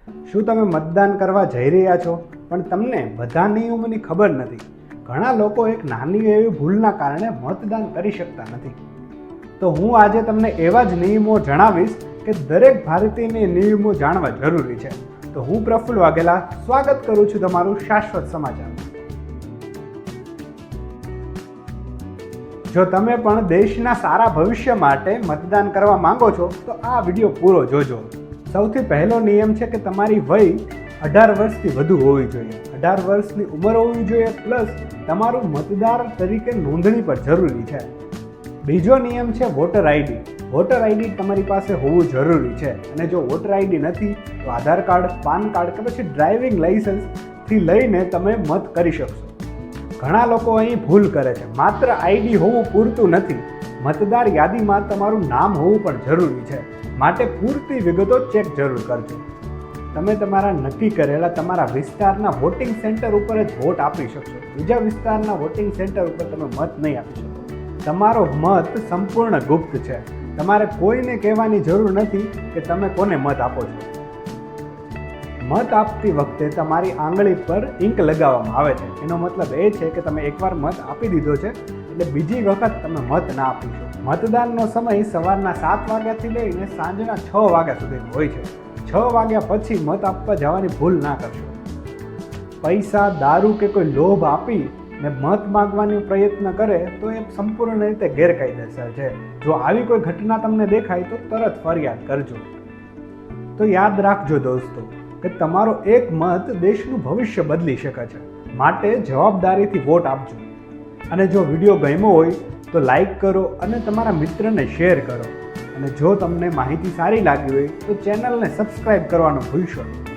શું તમે મતદાન કરવા જઈ રહ્યા છો પણ તમને બધા નિયમોની ખબર નથી? ઘણા લોકો એક નાની એવી ભૂલના કારણે મતદાન કરી શકતા નથી. તો હું આજે તમને એવા જ નિયમો જણાવીશ કે દરેક ભારતીયને નિયમો જાણવા જરૂરી છે. તો હું પ્રફુલ્લ વાઘેલા સ્વાગત કરું છું તમારું શાશ્વત સમાચારમાં. જો તમે પણ દેશના સારા ભવિષ્ય માટે મતદાન કરવા માંગો છો તો આ વિડીયો પૂરો જોજો. સૌથી પહેલો નિયમ છે કે તમારી વય 18 વર્ષથી વધુ હોવી જોઈએ. 18 વર્ષની ઉંમર હોવી જોઈએ પ્લસ તમારું મતદાર તરીકે નોંધણી પર જરૂરી છે. બીજો નિયમ છે વોટર આઈડી. વોટર આઈડી તમારી પાસે હોવું જરૂરી છે અને જો વોટર આઈડી નથી તો આધાર કાર્ડ, પાન કાર્ડ કે પછી ડ્રાઇવિંગ લાઇસન્સથી લઈને તમે મત કરી શકશો. ઘણા લોકો અહીં ભૂલ કરે છે. માત્ર આઈડી હોવું પૂરતું નથી, મતદાર યાદીમાં તમારું નામ હોવું પણ જરૂરી છે. માટે પૂરતી વિગતો ચેક જરૂર કરજો. તમે તમારા નક્કી કરેલા તમારા વિસ્તારના વોટિંગ સેન્ટર ઉપર જ વોટ આપી શકશો. બીજા વિસ્તારના વોટિંગ સેન્ટર ઉપર તમે મત નહીં આપી શકો. તમારો મત સંપૂર્ણ ગુપ્ત છે. તમારે કોઈને કહેવાની જરૂર નથી કે તમે કોને મત આપો છો. મત આપતી વખતે તમારી આંગળી પર ઇંક લગાવવામાં આવે છે. એનો મતલબ એ છે કે તમે એકવાર મત આપી દીધો છે એટલે બીજી વખત તમે મત ના આપી શકો. મતદાનનો સમય સવારના 7 વાગ્યાથી લઈને સાંજના 6 વાગ્યા સુધીનો હોય છે. 6 વાગ્યા પછી મત આપવા જવાની ભૂલ ના કરશો. પૈસા, દારૂ કે કોઈ લોભ આપી ને મત માંગવાનો પ્રયત્ન કરે તો એ સંપૂર્ણ રીતે ગેરકાયદેસર છે. જો આવી કોઈ ઘટના તમને દેખાય તો તરત ફરિયાદ કરજો. તો યાદ રાખજો દોસ્તો કે તમારો એક મત દેશનું ભવિષ્ય બદલી શકે છે. માટે જવાબદારીથી વોટ આપજો. અને જો વિડીયો ગમ્યો હોય તો લાઈક કરો અને તમારા મિત્રને શેર કરો. અને જો તમને માહિતી સારી લાગી હોય તો ચેનલને સબસ્ક્રાઈબ કરવાનું ભૂલશો નહીં.